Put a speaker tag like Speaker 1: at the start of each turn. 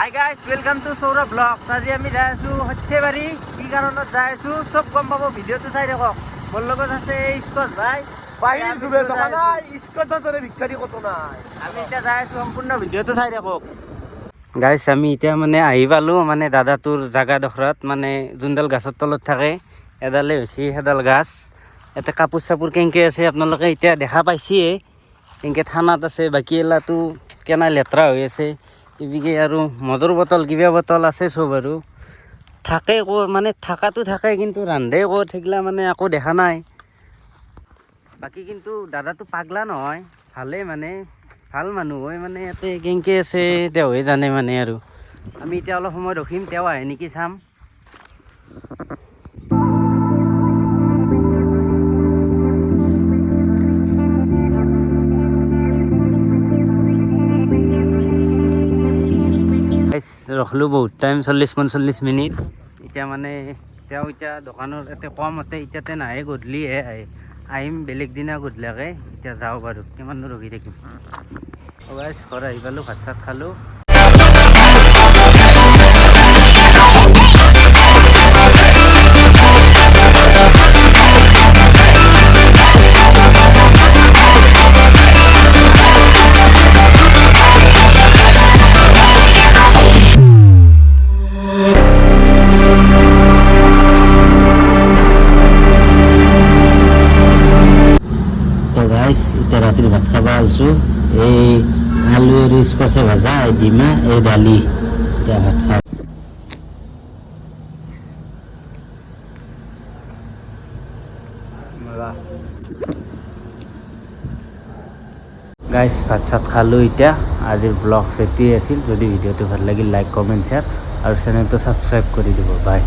Speaker 1: High guys welcome to Saurav vlogs. আজি আমি যাই আছোঁ সৰ্থেবাৰী। কি কাৰণত যাই আছোঁ চব গম পাব, ভিডিঅ'টো চাই থাকক। মোৰ লগত আছে স্কচ ভাই। আমি এতিয়া যাই আছোঁ, সম্পূৰ্ণ ভিডিঅ'টো চাই থাকক। গাইজ আমি এতিয়া মানে আহি পালোঁ মানে দাদাটোৰ জাগাডোখৰত, মানে যোনডাল গাছৰ তলত থাকে এডালে হৈছে সেইডাল গাছ। ইয়াতে কাপোৰ চাপোৰ কেনেকৈ আছে আপোনালোকে এতিয়া দেখা পাইছেই, কেনেকৈ থানাত আছে। বাকী এলাটো কেনে লেতেৰা হৈ আছে। এইবিকে আৰু মদৰ বটল কিবা বটল আছে চব আৰু থাকে মানে থাকাটো থাকে, কিন্তু ৰান্ধে ক'ত থাকিলা মানে একো দেখা নাই। বাকী কিন্তু দাদাটো পাগলা নহয়, ভালেই মানে ভাল মানুহ হয়। মানে ইয়াতে কেনেকৈ আছে তেওঁহে জানে মানে। আৰু আমি এতিয়া অলপ সময় ৰখিম, তেওঁ আহে নেকি চাম। ৰখলোঁ বহুত টাইম, 40-45 মিনিট। এতিয়া মানে তেওঁ এতিয়া দোকানৰ ইয়াতে কমতে এতিয়াতে নাহে, গধূলিহে আহে। আহিম বেলেগ দিনা গধূলাকৈ। এতিয়া যাওঁ বাৰু, কিমান ৰখি থাকিম। গাইছ ঘৰ আহি পালোঁ, ভাত চাত খালোঁ। এতিয়া ৰাতিৰ ভাত খাব আহিছোঁ। এই আলু আৰু স্কচে ভাজা, এই ডিমা, এই দালি। এতিয়া ভাত খাওঁ। গাইজ ভাত চাত খালোঁ এতিয়া। আজিৰ ব্লগ এতিয়াই আছিল। যদি ভিডিঅ'টো ভাল লাগিল লাইক কমেণ্ট শ্বেয়াৰ আৰু চেনেলটো ছাবস্ক্ৰাইব কৰি দিব। বাই।